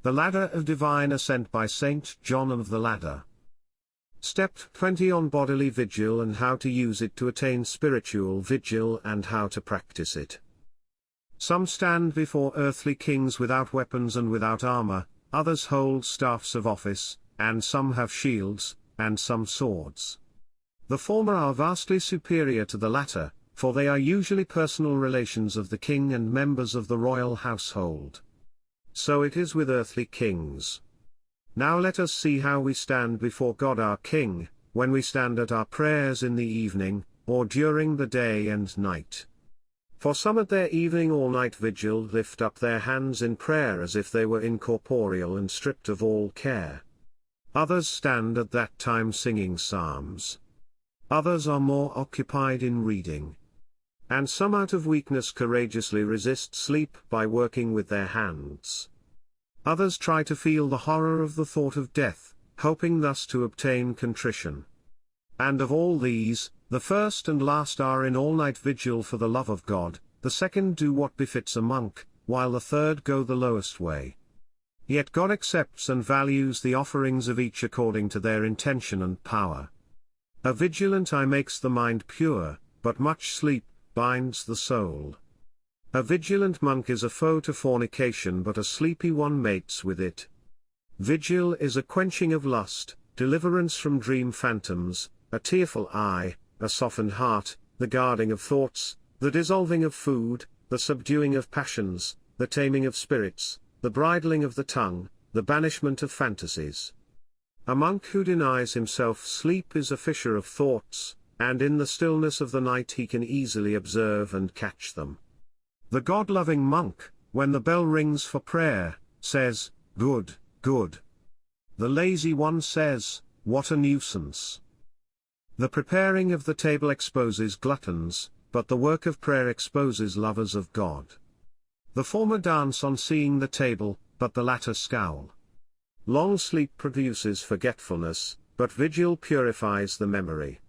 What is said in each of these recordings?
The Ladder of Divine Ascent by St John of the Ladder. Step 20 on bodily vigil and how to use it to attain spiritual vigil and how to practice it. Some stand before earthly kings without weapons and without armor, others hold staffs of office, and some have shields, and some swords. The former are vastly superior to the latter, for they are usually personal relations of the king and members of the royal household. So it is with earthly kings. Now let us see how we stand before God our King, when we stand at our prayers in the evening, or during the day and night. For some at their evening or night vigil lift up their hands in prayer as if they were incorporeal and stripped of all care. Others stand at that time singing psalms. Others are more occupied in reading. And some out of weakness courageously resist sleep by working with their hands. Others try to feel the horror of the thought of death, hoping thus to obtain contrition. And of all these, the first and last are in all-night vigil for the love of God, the second do what befits a monk, while the third go the lowest way. Yet God accepts and values the offerings of each according to their intention and power. A vigilant eye makes the mind pure, but much sleep binds the soul. A vigilant monk is a foe to fornication, but a sleepy one mates with it. Vigil is a quenching of lust, deliverance from dream phantoms, a tearful eye, a softened heart, the guarding of thoughts, the dissolving of food, the subduing of passions, the taming of spirits, the bridling of the tongue, the banishment of fantasies. A monk who denies himself sleep is a fisher of thoughts, and in the stillness of the night he can easily observe and catch them. The God-loving monk, when the bell rings for prayer, says, "Good, good." The lazy one says, "What a nuisance." The preparing of the table exposes gluttons, but the work of prayer exposes lovers of God. The former dance on seeing the table, but the latter scowl. Long sleep produces forgetfulness, but vigil purifies the memory.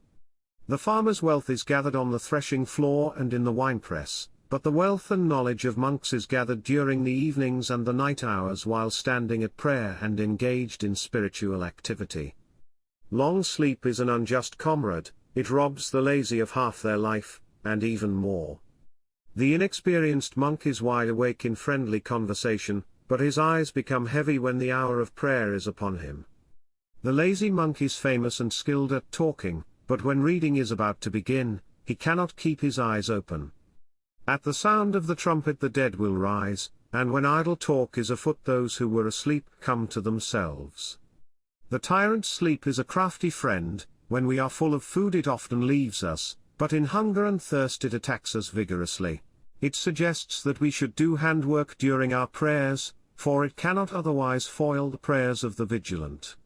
The farmer's wealth is gathered on the threshing floor and in the winepress, but the wealth and knowledge of monks is gathered during the evenings and the night hours while standing at prayer and engaged in spiritual activity. Long sleep is an unjust comrade, it robs the lazy of half their life, and even more. The inexperienced monk is wide awake in friendly conversation, but his eyes become heavy when the hour of prayer is upon him. The lazy monk is famous and skilled at talking, but when reading is about to begin, he cannot keep his eyes open. At the sound of the trumpet the dead will rise, and when idle talk is afoot those who were asleep come to themselves. The tyrant's sleep is a crafty friend, when we are full of food it often leaves us, but in hunger and thirst it attacks us vigorously. It suggests that we should do handwork during our prayers, for it cannot otherwise foil the prayers of the vigilant.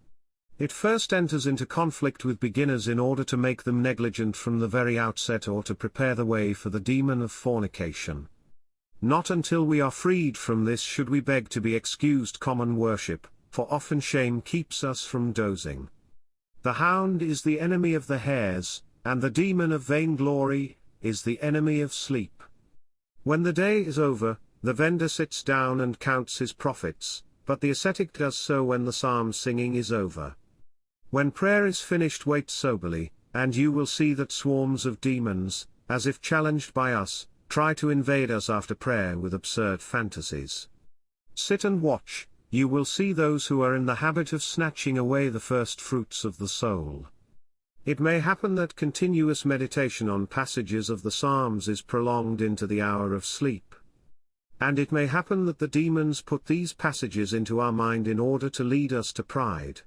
It first enters into conflict with beginners in order to make them negligent from the very outset or to prepare the way for the demon of fornication. Not until we are freed from this should we beg to be excused common worship, for often shame keeps us from dozing. The hound is the enemy of the hares, and the demon of vainglory is the enemy of sleep. When the day is over, the vendor sits down and counts his profits, but the ascetic does so when the psalm singing is over. When prayer is finished, wait soberly, and you will see that swarms of demons, as if challenged by us, try to invade us after prayer with absurd fantasies. Sit and watch, you will see those who are in the habit of snatching away the first fruits of the soul. It may happen that continuous meditation on passages of the Psalms is prolonged into the hour of sleep. And it may happen that the demons put these passages into our mind in order to lead us to pride.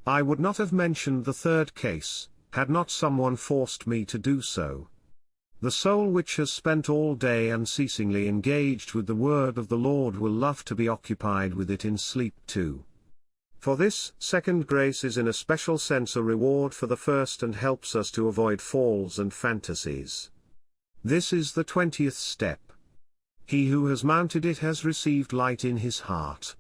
I would not have mentioned the third case, had not someone forced me to do so. The soul which has spent all day unceasingly engaged with the word of the Lord will love to be occupied with it in sleep too. For this second grace is in a special sense a reward for the first and helps us to avoid falls and fantasies. This is the 20th step. He who has mounted it has received light in his heart.